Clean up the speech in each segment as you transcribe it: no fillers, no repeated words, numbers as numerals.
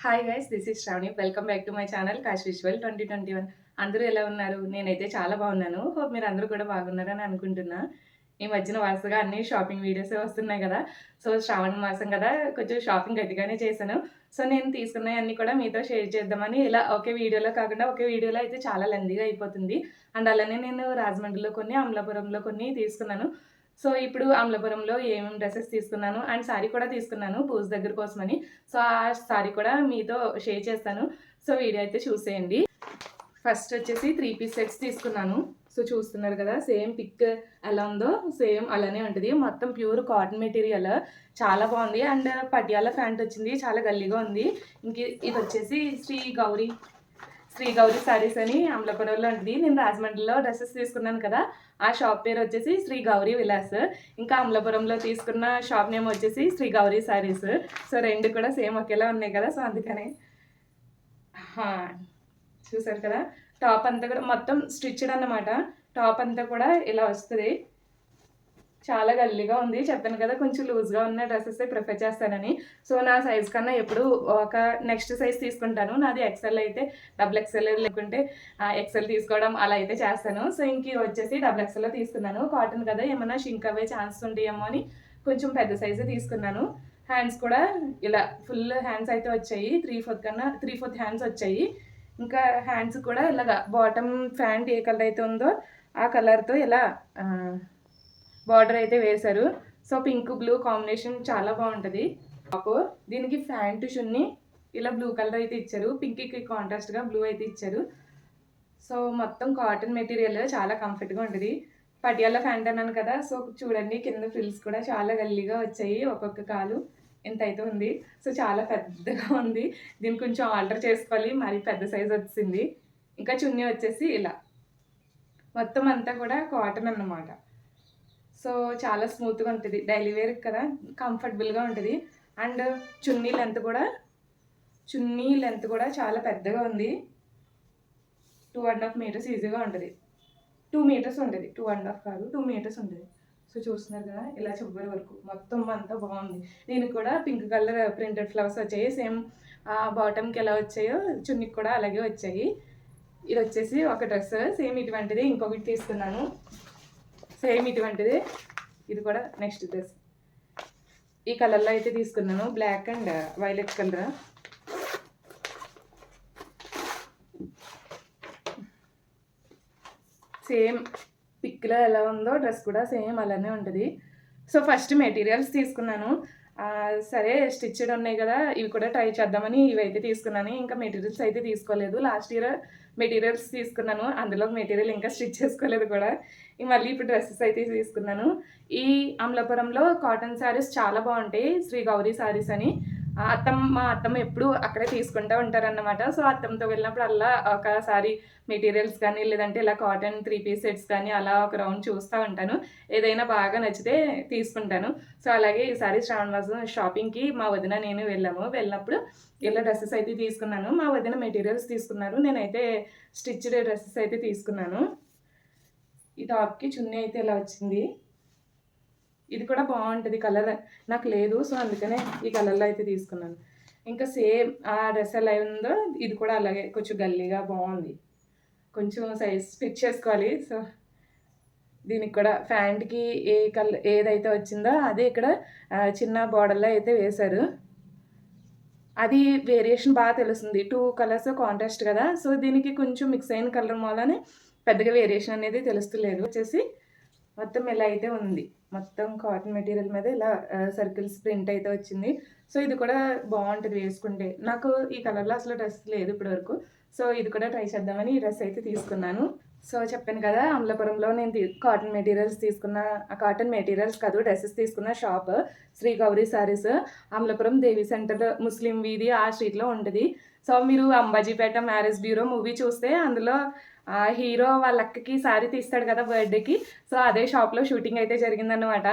Hi guys, this is Sravani. Welcome back to my channel కాష్ visual 2021. అందరూ ఎలా ఉన్నారు? నేనైతే చాలా బాగున్నాను. హోప్ మీరు అందరూ కూడా బాగున్నారని అనుకుంటున్నా. ఈ మధ్యన వరుసగా అన్ని షాపింగ్ వీడియోసే వస్తున్నాయి కదా. సో శ్రావణ మాసం కదా, కొంచెం షాపింగ్ గట్టిగానే చేశాను. సో నేను తీసుకున్నవన్నీ కూడా మీతో షేర్ చేద్దామని ఇలా ఒకే వీడియోలో కాకుండా ఒకే వీడియోలో అయితే చాలా లెంతీగా అయిపోతుంది. అండ్ అలానే నేను రాజమండ్రిలో కొన్ని, అమలాపురంలో కొన్ని తీసుకున్నాను. సో ఇప్పుడు అమలాపురంలో ఏమేమి డ్రెసెస్ తీసుకున్నాను అండ్ శారీ కూడా తీసుకున్నాను పూజ దగ్గర కోసమని. సో ఆ శారీ కూడా మీతో షేర్ చేస్తాను. సో వీడియో అయితే చూసేయండి. ఫస్ట్ వచ్చేసి 3 పీస్ సెట్స్ తీసుకున్నాను. సో చూస్తున్నారు కదా, సేమ్ పిక్ ఎలా ఉందో సేమ్ అలానే ఉంటుంది. మొత్తం ప్యూర్ కాటన్ మెటీరియల్, చాలా బాగుంది. అండ్ పటియాలా ప్యాంట్ వచ్చింది, చాలా గల్లీగా ఉంది. ఇంక ఇది వచ్చేసి శ్రీ గౌరీ శారీస్ అని అమలాపురంలో ఉంటుంది. నేను రాజమండ్రిలో డ్రెస్సెస్ తీసుకున్నాను కదా, ఆ షాప్ పేరు వచ్చేసి శ్రీ గౌరీ విలాస్. ఇంకా అమలాపురంలో తీసుకున్న షాప్ నేమ్ వచ్చేసి శ్రీ గౌరీ శారీస్. సో రెండు కూడా సేమ్ ఒకేలా ఉన్నాయి కదా, సో అందుకనే చూసారు కదా. టాప్ అంతా కూడా మొత్తం స్టిచ్డ్ అన్నమాట. టాప్ అంతా కూడా ఇలా వస్తుంది. చాలా గల్లీగా ఉంది. చెప్పాను కదా, కొంచెం లూజ్గా ఉన్న డ్రెస్సెస్ ప్రిఫర్ చేస్తానని. సో నా సైజ్ కన్నా ఎప్పుడు ఒక నెక్స్ట్ సైజ్ తీసుకుంటాను. నాది ఎక్సెల్ అయితే డబుల్ ఎక్సెల్, లేకుంటే ఎక్సెల్ తీసుకోవడం అలా అయితే చేస్తాను. సో ఇంక వచ్చేసి డబుల్ ఎక్సెల్లో తీసుకున్నాను. కాటన్ కదా, ఏమన్నా షింక్ అవే ఛాన్స్ ఉంటాయేమో అని కొంచెం పెద్ద సైజే తీసుకున్నాను. హ్యాండ్స్ కూడా ఇలా ఫుల్ హ్యాండ్స్ అయితే వచ్చాయి. 3/4 హ్యాండ్స్ వచ్చాయి. ఇంకా హ్యాండ్స్ కూడా ఇలాగా బాటమ్ ప్యాంట్ ఏ కలర్ అయితే ఉందో ఆ కలర్తో ఇలా బార్డర్ అయితే వేశారు. సో పింక్ బ్లూ కాంబినేషన్ చాలా బాగుంటుంది. టాప్ దీనికి ప్యాంటు చున్నీ ఇలా బ్లూ కలర్ అయితే ఇచ్చారు. పింక్కి కాంట్రాస్ట్గా బ్లూ అయితే ఇచ్చారు. సో మొత్తం కాటన్ మెటీరియల్, చాలా కంఫర్ట్గా ఉంటుంది. పటియాలా ప్యాంట్ అన్నాను కదా, సో చూడండి కింద ఫ్రిల్స్ కూడా చాలా గల్లీగా వచ్చాయి. ఒక్కొక్క కాలు ఎంత అయితే ఉంది. సో చాలా పెద్దగా ఉంది. దీన్ని కొంచెం ఆల్టర్ చేసుకోవాలి, మరి పెద్ద సైజ్ వచ్చింది. ఇంకా చున్నీ వచ్చేసి ఇలా మొత్తం అంతా కూడా కాటన్ అన్నమాట. సో చాలా స్మూత్గా ఉంటుంది. డైలీ వేర్ కదా, కంఫర్టబుల్గా ఉంటుంది. అండ్ చున్నీ లెంత్ కూడా చాలా పెద్దగా ఉంది. 2.5 మీటర్స్ ఈజీగా ఉంటుంది. 2 మీటర్స్ ఉంటుంది. 2.5 కాదు, 2 మీటర్స్ ఉంటుంది. సో చూస్తున్నారు కదా, ఇలా చివరి వరకు మొత్తం అంతా బాగుంది. దీనికి కూడా పింక్ కలర్ ప్రింటెడ్ ఫ్లవర్స్ వచ్చాయి. సేమ్ బాటమ్కి ఎలా వచ్చాయో చున్నీకి కూడా అలాగే వచ్చాయి. ఇది వచ్చేసి ఒక డ్రెస్, సేమ్ ఇటువంటిది ఇంకొకటి తీసుకున్నాను. సేమ్ ఇటువంటిది ఇది కూడా నెక్స్ట్ డ్రెస్. ఈ కలర్లో అయితే తీసుకున్నాను, black and violet colour. Same పిక్లో ఎలా ఉందో డ్రెస్ కూడా సేమ్ అలానే ఉంటుంది. సో ఫస్ట్ మెటీరియల్స్ తీసుకున్నాను. సరే స్టిచ్డ్ ఉన్నాయి కదా, ఇవి కూడా ట్రై చేద్దామని ఇవైతే తీసుకున్నాను. ఇంకా మెటీరియల్స్ అయితే తీసుకోలేదు. లాస్ట్ ఇయర్ మెటీరియల్స్ తీసుకున్నాను, అందులో మెటీరియల్ ఇంకా స్టిచ్ చేసుకోలేదు కూడా. మళ్ళీ ఇప్పుడు డ్రెస్సెస్ అయితే తీసుకున్నాను. ఈ అమలాపురంలో కాటన్ శారీస్ చాలా బాగుంటాయి, శ్రీ గౌరీ శారీస్ అని. మా అత్తమ్మ ఎప్పుడు అక్కడే తీసుకుంటూ ఉంటారన్నమాట. సో అత్తమ్మతో వెళ్ళినప్పుడు అలా ఒకసారి మెటీరియల్స్ కానీ, లేదంటే ఇలా కాటన్ 3 పీస్ సెట్స్ కానీ అలా ఒక రౌండ్ చూస్తూ ఉంటాను. ఏదైనా బాగా నచ్చితే తీసుకుంటాను. సో అలాగే ఈసారి శ్రావణ మాసం షాపింగ్కి మా వదిన నేను వెళ్ళినప్పుడు ఇలా డ్రెస్సెస్ అయితే తీసుకున్నాను. మా వదిన మెటీరియల్స్ తీసుకున్నారు, నేనైతే స్టిచ్డ్ డ్రెస్సెస్ అయితే తీసుకున్నాను. ఈ టాప్కి చున్నీ అయితే ఇలా వచ్చింది. ఇది కూడా బాగుంటుంది. కలర్ నాకు లేదు, సో అందుకనే ఈ కలర్లో అయితే తీసుకున్నాను. ఇంకా సేమ్ ఆ డ్రెస్ ఎలా ఉందో ఇది కూడా అలాగే కొంచెం గల్లీగా బాగుంది. కొంచెం సైజ్ ఫిట్ చేసుకోవాలి. సో దీనికి కూడా ప్యాంట్కి ఏ కలర్ ఏదైతే వచ్చిందో అదే ఇక్కడ చిన్న బార్డర్లో అయితే వేశారు. అది వేరియేషన్ బాగా తెలుస్తుంది. 2 కలర్స్ కాంట్రాస్ట్ కదా, సో దీనికి కొంచెం మిక్స్ అయిన కలర్ మూలనే పెద్దగా వేరియేషన్ అనేది తెలుస్తలేదు. వచ్చేసి మొత్తం ఇలా అయితే ఉంది. మొత్తం కాటన్ మెటీరియల్ మీద ఇలా సర్కిల్స్ ప్రింట్ అయితే వచ్చింది. సో ఇది కూడా బాగుంటుంది వేసుకుంటే. నాకు ఈ కలర్లో అసలు డ్రెస్ లేదు ఇప్పటివరకు. సో ఇది కూడా ట్రై చేద్దామని ఈ డ్రెస్ అయితే తీసుకున్నాను. సో చెప్పాను కదా, అమలాపురంలో నేను కాటన్ మెటీరియల్స్ తీసుకున్న, కాటన్ మెటీరియల్స్ కాదు డ్రెస్సెస్ తీసుకున్న షాప్ శ్రీ గౌరీ శారీస్. అమలాపురం దేవి సెంటర్ ముస్లిం వీధి ఆ స్ట్రీట్లో ఉంటుంది. సో మీరు అంబాజీపేట మ్యారేజ్ బ్యూరో మూవీ చూస్తే అందులో హీరో వాళ్ళ అక్కకి శారీ తీస్తాడు కదా బర్త్డేకి, సో అదే షాప్లో షూటింగ్ అయితే జరిగిందనమాట.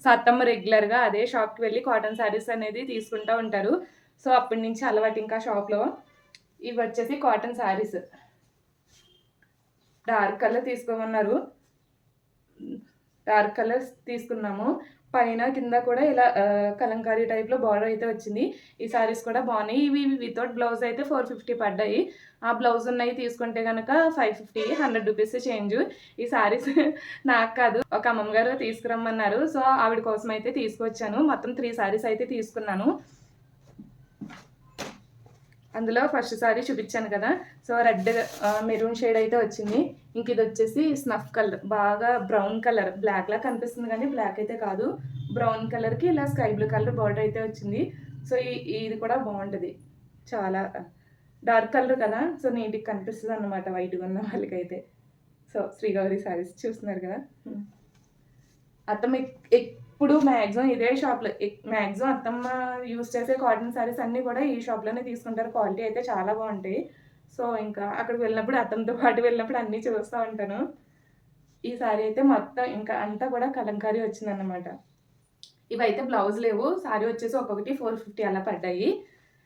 సో అత్తమ్మ రెగ్యులర్గా అదే షాప్కి వెళ్ళి కాటన్ శారీస్ అనేది తీసుకుంటూ ఉంటారు. సో అప్పటి నుంచి అలవాటు ఇంకా షాప్లో. ఇవి వచ్చేసి కాటన్ శారీస్, డార్క్ కలర్ తీసుకోమన్నారు, డార్క్ కలర్స్ తీసుకున్నాము. పైన కింద కూడా ఇలా కలంకారీ టైప్‌లో బార్డర్ అయితే వచ్చింది. ఈ సారీస్ కూడా బాగున్నాయి. ఇవి వితౌట్ బ్లౌజ్ అయితే 450 పడ్డాయి. ఆ బ్లౌజ్ ఉన్నయి తీసుకుంటే గనక 550, 100 రూపీస్ చేంజ్. ఈ సారీస్ నాకు కాదు, ఒక అమ్మమ్మ గారు తీసుకురమ్మన్నారు. సో, ఆవిడ కోసం అయితే తీసుకొచ్చాను. మొత్తం 3 సారీస్ అయితే తీసుకున్నాను. అందులో ఫస్ట్ సారీ చూపించాను కదా! సో, రెడ్ మెరూన్ షేడ్ అయితే వచ్చింది. ఇంక ఇదొచ్చేసి స్నఫ్ కలర్, బాగా బ్రౌన్ కలర్, బ్లాక్‌లా కనిపిస్తుంది కానీ బ్లాక్ అయితే కాదు. బ్రౌన్ కలర్‌కి ఇలా స్కై బ్లూ కలర్ బార్డర్ అయితే వచ్చింది. సో, ఇది కూడా బాగుంటది. చాలా డార్క్ కలర్ కదా! సో, నీట్‌గా కనిపిస్తదనమాట వైట్‌గా ఉన్న వాళ్ళకైతే. సో, శ్రీగౌరి సారీస్ చూస్తున్నారు కదా! అత్తమ్మ ఎప్పుడు మ్యాక్సిమం ఇదే షాప్‌లో మ్యాక్సిమం అత్తమ్మ యూజ్ చేసే కాటన్ సారీస్ అన్నీ కూడా ఈ షాప్‌లోనే తీసుకుంటారు. క్వాలిటీ అయితే చాలా బాగుంటాయి. సో, ఇంకా అక్కడికి వెళ్ళినప్పుడు అత్తమ్మతో పాటు వెళ్ళినప్పుడు అన్నీ చూస్తా ఉంటాను. ఈ సారీ అయితే మొత్తం ఇంకా అంతా కూడా కలంకారీ వచ్చిందనమాట. ఇవైతే బ్లౌజ్ లేవు. సారీ వచ్చేసి ఒక్కొక్కటి 450 అలా పడ్డాయి.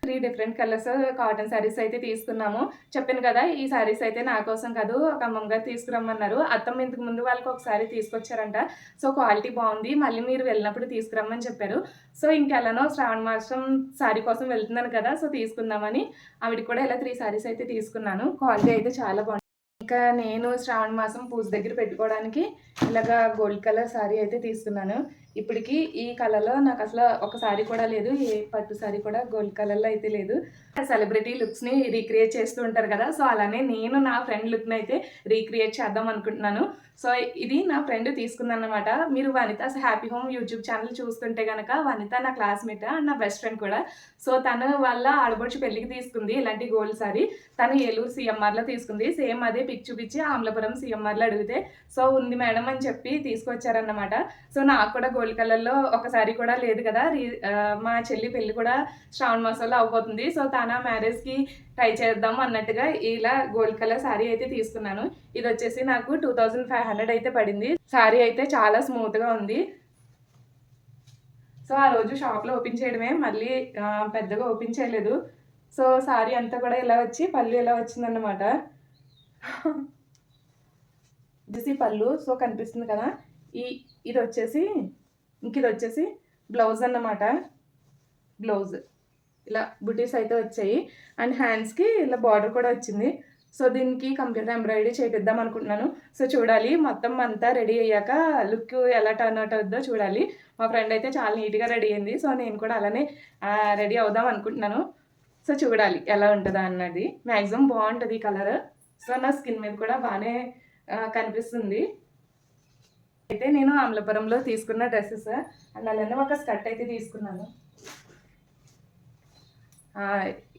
3 డిఫరెంట్ కలర్స్ కాటన్ సారీస్ అయితే తీసుకున్నాము. చెప్పాను కదా! ఈ సారీస్ అయితే నా కోసం కాదు, ఒక అమ్మమ్మ గారు తీసుకురమ్మన్నారు. అత్తమ్మ ఇంతకు ముందు వాళ్ళకి ఒక సారీ తీసుకొచ్చారంట. సో, క్వాలిటీ బాగుంది. మళ్ళీ మీరు వెళ్ళినప్పుడు తీసుకురమ్మని చెప్పారు. సో, ఇంకెలానో శ్రావణ మాసం సారీ కోసం వెళ్తున్నాను కదా! సో, తీసుకుందామని ఆవిడకి కూడా ఇలా 3 సారీస్ అయితే తీసుకున్నాను. క్వాలిటీ అయితే చాలా బాగుంది. ఇంకా నేను శ్రావణ మాసం పూజ దగ్గర పెట్టుకోవడానికి ఇలాగా గోల్డ్ కలర్ సారీ అయితే తీసుకున్నాను. ఇప్పటికి ఈ కలర్‌లో నాకసల ఒక సారీ కూడా లేదు. ఏ పట్టు సారీ కూడా గోల్డ్ కలర్‌లో అయితే లేదు. సెలబ్రిటీ లుక్స్‌ని రీక్రియేట్ చేస్తూ ఉంటారు కదా! సో, అలానే నేను నా ఫ్రెండ్ లుక్‌నైతే రీక్రియేట్ చేద్దాం అనుకుంటున్నాను. సో, ఇది నా ఫ్రెండ్ తీసుకుందన్నమాట. మీరు Vanitha's happy home YouTube channel చూస్తుంటే గనక వనిత నా క్లాస్‌మేట్ అండ్ నా బెస్ట్ ఫ్రెండ్ కూడా. సో, తను వాళ్ళ ఆడపడుచు పెళ్ళికి తీసుకుంది ఇలాంటి గోల్డ్ సారీ. తను ఏలూరు సీఎంఆర్‌లో తీసుకుంది. సేమ్ అదే పిక్ చూపించి అమలాపురం సీఎంఆర్‌లో అడిగితే, సో, ఉంది మేడం అని చెప్పి తీసుకొచ్చారన్నమాట. సో, నాకు కూడా గోల్డ్ కలర్‌లో ఒక సారీ కూడా లేదు కదా! మా చెల్లి పెళ్లి కూడా శ్రావణ మాసంలో అవ్వబోతుంది. సో, తన మ్యారేజ్‌కి ట్రై చేద్దాం అన్నట్టుగా ఇలా గోల్డ్ కలర్ సారీ అయితే తీసుకున్నాను. ఇదొచ్చేసి నాకు 2500 అయితే పడింది. సారీ అయితే చాలా స్మూత్‌గా ఉంది. సో, ఆ రోజు షాప్‌లో ఓపెన్ చేయడమే, మళ్ళీ పెద్దగా ఓపెన్ చేయలేదు. సో, సారీ అంతా కూడా ఇలా వచ్చి పళ్ళు ఇలా వచ్చిందన్నమాట. ఇది పళ్ళు. సో, కనిపిస్తుంది కదా! ఇదొచ్చేసి ఇంకిదొచ్చేసి బ్లౌజ్ అన్నమాట. బ్లౌజ్ ఇలా బుటీస్ అయితే వచ్చాయి. అండ్ హ్యాండ్స్‌కి ఇలా బార్డర్ కూడా వచ్చింది. సో, దీనికి కంప్యూటర్ ఎంబ్రాయిడరీ చేపిద్దాం అనుకుంటున్నాను. సో, చూడాలి మొత్తం అంతా రెడీ అయ్యాక లుక్ ఎలా టర్న్ అవుట్ అవుద్దో చూడాలి. మా ఫ్రెండ్ అయితే చాలా నీట్‌గా రెడీ అయింది. సో, నేను కూడా అలానే రెడీ అవుదాం అనుకుంటున్నాను. సో, చూడాలి ఎలా ఉంటదా అన్నది. మ్యాక్సిమం బాగుంటది ఈ కలర్. సో, నా స్కిన్ మీద కూడా బానే కనిపిస్తుంది. అయితే నేను అమలాపురంలో తీసుకున్న డ్రెసెస్ అండ్ అలానే ఒక స్కర్ట్ అయితే తీసుకున్నాను.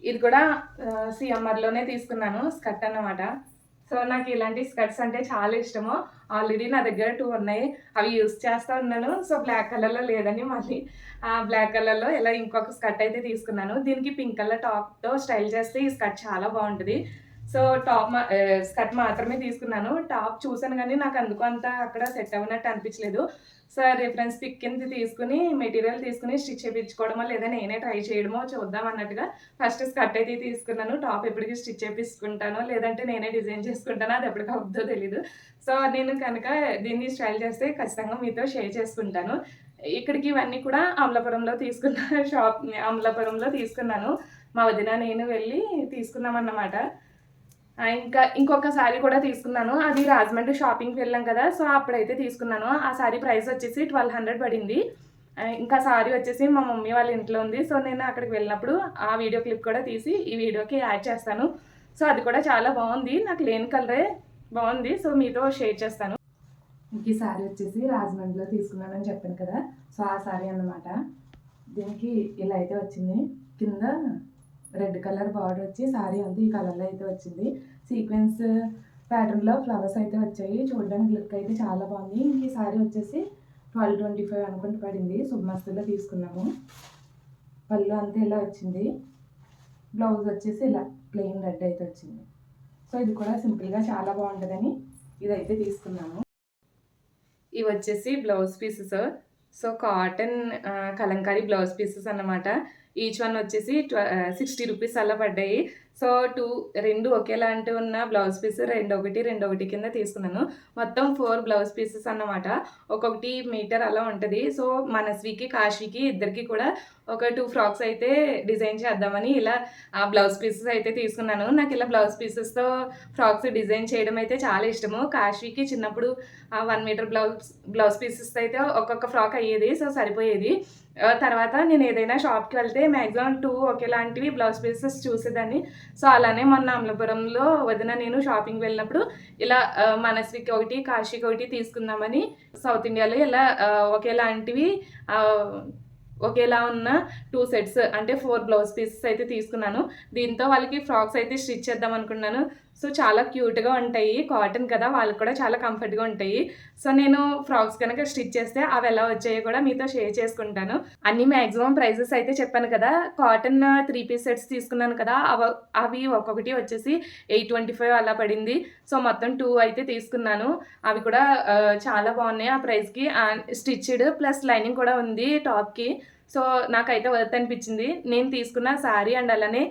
ఇది కూడా సీఎంఆర్‌లోనే తీసుకున్నాను స్కర్ట్ అన్నమాట. సో, నాకు ఇలాంటి స్కర్ట్స్ అంటే చాలా ఇష్టము. ఆల్రెడీ నా దగ్గర 2 ఉన్నాయి. అవి యూజ్ చేస్తా ఉన్నాను. సో, బ్లాక్ కలర్‌లో లేదని మళ్ళీ బ్లాక్ కలర్‌లో ఇలా ఇంకొక స్కర్ట్ అయితే తీసుకున్నాను. దీనికి పింక్ కలర్ టాప్‌తో స్టైల్ చేస్తే ఈ స్కర్ట్ చాలా బాగుంటది. సో, స్కర్ట్ మాత్రమే తీసుకున్నాను. టాప్ చూసాను గానీ నాకు అందుకు అంత అక్కడ సెట్ అవ్వనట్టు అనిపించలేదు. సో, రిఫరెన్స్ పిక్ కింద తీసుకొని మెటీరియల్ తీసుకొని స్టిచ్ చేపించుకోవడమో లేదా నేనే ట్రై చేయడమో చూద్దాం అన్నట్టుగా ఫస్ట్ స్కర్ట్ అయితే తీసుకున్నాను. టాప్ ఎప్పటికి స్టిచ్ చేపించుకుంటానో లేదంటే నేనే డిజైన్ చేసుకుంటానో అది ఎప్పటికి అవుద్దో తెలీదు. సో, నేను కనుక దీన్ని స్టైల్ చేస్తే ఖచ్చితంగా మీతో షేర్ చేసుకుంటాను. ఇక్కడికి ఇవన్నీ కూడా అమలాపురంలో తీసుకున్న అమలాపురంలో తీసుకున్నాను. మా వదిన నేను వెళ్ళి తీసుకున్నామన్నమాట. ఇంకొక సారీ కూడా తీసుకున్నాను. అది రాజమండ్రి షాపింగ్‌కి వెళ్ళాం కదా! సో, అప్పుడైతే తీసుకున్నాను. ఆ సారీ ప్రైస్ వచ్చేసి 1200 పడింది. ఇంకా సారీ వచ్చేసి మా మమ్మీ వాళ్ళ ఇంట్లో ఉంది. సో, నేను అక్కడికి వెళ్ళినప్పుడు ఆ వీడియో క్లిప్ కూడా తీసి ఈ వీడియోకి యాడ్ చేస్తాను. సో, అది కూడా చాలా బాగుంది. నాకు లేని కలరే బాగుంది. సో, మీతో షేర్ చేస్తాను. ఈ సారీ వచ్చేసి రాజమండ్రిలో తీసుకున్నానని చెప్పాను కదా! సో, ఆ సారీ అన్నమాట. దీనికి ఇలా అయితే వచ్చింది. కింద రెడ్ కలర్ బార్డర్ వచ్చి సారీ అంతా ఈ కలర్‌లో అయితే వచ్చింది. సీక్వెన్స్ ప్యాటర్న్‌లో ఫ్లవర్స్ అయితే వచ్చాయి. చూడడానికి లుక్ అయితే చాలా బాగుంది. ఈ సారీ వచ్చేసి 1225 అనుకుంటూ పడింది. శుభమస్తులో తీసుకున్నాము. పళ్ళు అంతా ఇలా వచ్చింది. బ్లౌజ్ వచ్చేసి ఇలా ప్లెయిన్ రెడ్ అయితే వచ్చింది. సో, ఇది కూడా సింపుల్‌గా చాలా బాగుంటుందని ఇదైతే తీసుకున్నాము. ఇవి వచ్చేసి blouse pieces. So, cotton Kalamkari blouse pieces అన్నమాట. ఈచ్ వన్ వచ్చేసి 60 రూపీస్ అలా పడ్డాయి. సో 2 ఒకేలాంటివి ఉన్న బ్లౌజ్ పీస్ రెండొకటి కింద తీసుకున్నాను. మొత్తం 4 బ్లౌజ్ పీసెస్ అన్నమాట. ఒక్కొక్కటి మీటర్ అలా ఉంటది. సో మనస్వికి, కాశీకి ఇద్దరికి కూడా ఒక 2 ఫ్రాక్స్ అయితే డిజైన్ చేద్దామని ఇలా బ్లౌజ్ పీసెస్ అయితే తీసుకున్నాను. నాకు ఇలా బ్లౌజ్ పీసెస్‌తో ఫ్రాక్స్ డిజైన్ చేయడం అయితే చాలా ఇష్టము. కాశీకి చిన్నప్పుడు 1 మీటర్ బ్లౌజ్ పీసెస్‌తో అయితే ఒక్కొక్క ఫ్రాక్ అయ్యేది. సో సరిపోయేది. తర్వాత నేను ఏదైనా షాప్‌కి వెళ్తే మాక్సిమం 2 ఒకేలాంటివి బ్లౌజ్ పీసెస్ చూసేదాన్ని. సో అలానే మొన్న అమలాపురంలో వదిన నేను షాపింగ్‌కి వెళ్ళినప్పుడు ఇలా మనస్వికి ఒకటి, కాశీకి ఒకటి తీసుకుందామని సౌత్ ఇండియాలో ఇలా ఒకేలాంటివి ఆహ్, ఒకేలా ఉన్న 2 సెట్స్ అంటే 4 బ్లౌజ్ పీసెస్ అయితే తీసుకున్నాను. దీంతో వాళ్ళకి ఫ్రాక్స్ అయితే స్టిచ్ చేద్దాం అనుకున్నాను. సో చాలా క్యూట్‌గా ఉంటాయి. కాటన్ కదా! వాళ్ళకి కూడా చాలా కంఫర్ట్‌గా ఉంటాయి. సో నేను ఫ్రాక్స్ గనక స్టిచ్ చేస్తే అవి ఎలా వచ్చాయో కూడా మీతో షేర్ చేసుకుంటాను. అన్నీ మాక్సిమం ప్రైజెస్ అయితే చెప్పాను కదా! కాటన్ 3 పీస్ సెట్స్ తీసుకున్నాను కదా! అవి ఒక్కొక్కటి వచ్చేసి 825 అలా పడింది. సో మొత్తం 2 అయితే తీసుకున్నాను. అవి కూడా చాలా బాగున్నాయి ఆ ప్రైస్‌కి. స్టిచ్డ్ ప్లస్ లైనింగ్ కూడా ఉంది టాప్‌కి. సో నాకైతే వర్త్ అనిపించింది. నేను తీసుకున్న శారీ అండ్ అలానే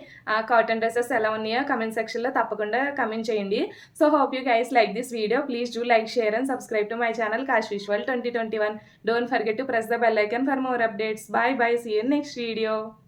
కాటన్ డ్రెసెస్ ఎలా ఉన్నాయో కామెంట్ సెక్షన్‌లో తప్పకుండా కామెంట్ చేయండి. So hope you guys like this video. Please do like, share and subscribe to my channel Kash Visual 2021. Don't forget to press the bell icon for more updates. Bye bye. See you in next video.